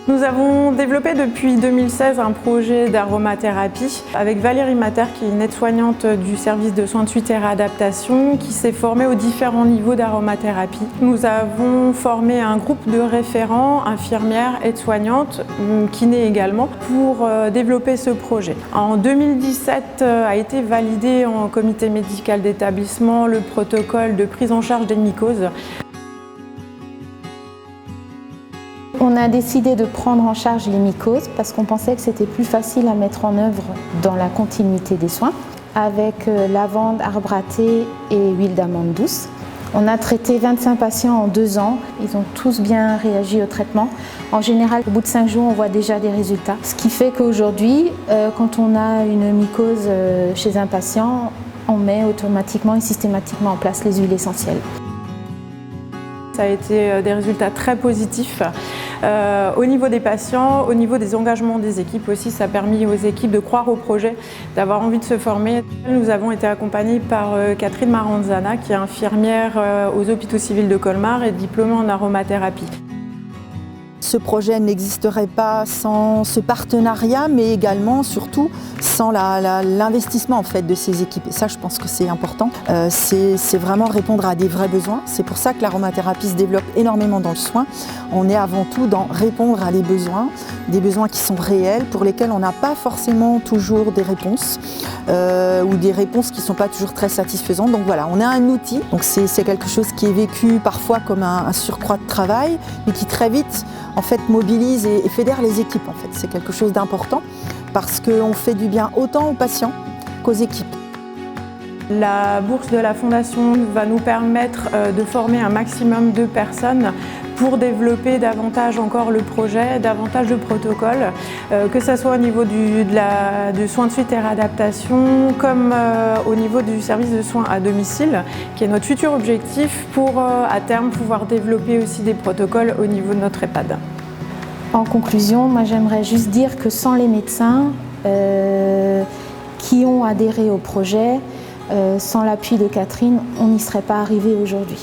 Nous avons développé depuis 2016 un projet d'aromathérapie avec Valérie Mater, qui est une aide-soignante du service de soins de suite et réadaptation, qui s'est formée aux différents niveaux d'aromathérapie. Nous avons formé un groupe de référents, infirmières, aides-soignantes, kinés également, pour développer ce projet. En 2017 a été validé en comité médical d'établissement le protocole de prise en charge des mycoses. On a décidé de prendre en charge les mycoses parce qu'on pensait que c'était plus facile à mettre en œuvre dans la continuité des soins avec lavande, arbre à thé et huile d'amande douce. On a traité 25 patients en 2 ans. Ils ont tous bien réagi au traitement. En général, au bout de 5 jours, on voit déjà des résultats. Ce qui fait qu'aujourd'hui, quand on a une mycose chez un patient, on met automatiquement et systématiquement en place les huiles essentielles. Ça a été des résultats très positifs au niveau des patients, au niveau des engagements des équipes aussi. Ça a permis aux équipes de croire au projet, d'avoir envie de se former. Nous avons été accompagnés par Catherine Maranzana, qui est infirmière aux hôpitaux civils de Colmar et diplômée en aromathérapie. Ce projet n'existerait pas sans ce partenariat, mais également, surtout, sans l'investissement en fait, de ces équipes. Et ça, je pense que c'est important. C'est vraiment répondre à des vrais besoins. C'est pour ça que l'aromathérapie se développe énormément dans le soin. On est avant tout dans répondre à des besoins qui sont réels, pour lesquels on n'a pas forcément toujours des réponses, ou des réponses qui ne sont pas toujours très satisfaisantes. Donc voilà, on a un outil. Donc c'est quelque chose qui est vécu parfois comme un surcroît de travail, mais qui très vite en fait mobilise et fédère les équipes. En fait, c'est quelque chose d'important parce qu'on fait du bien autant aux patients qu'aux équipes. La bourse de la Fondation va nous permettre de former un maximum de personnes pour développer davantage encore le projet, davantage de protocoles, que ce soit au niveau du soin de suite et réadaptation, comme au niveau du service de soins à domicile, qui est notre futur objectif pour à terme pouvoir développer aussi des protocoles au niveau de notre EHPAD. En conclusion, moi j'aimerais juste dire que sans les médecins qui ont adhéré au projet, sans l'appui de Catherine, on n'y serait pas arrivé aujourd'hui.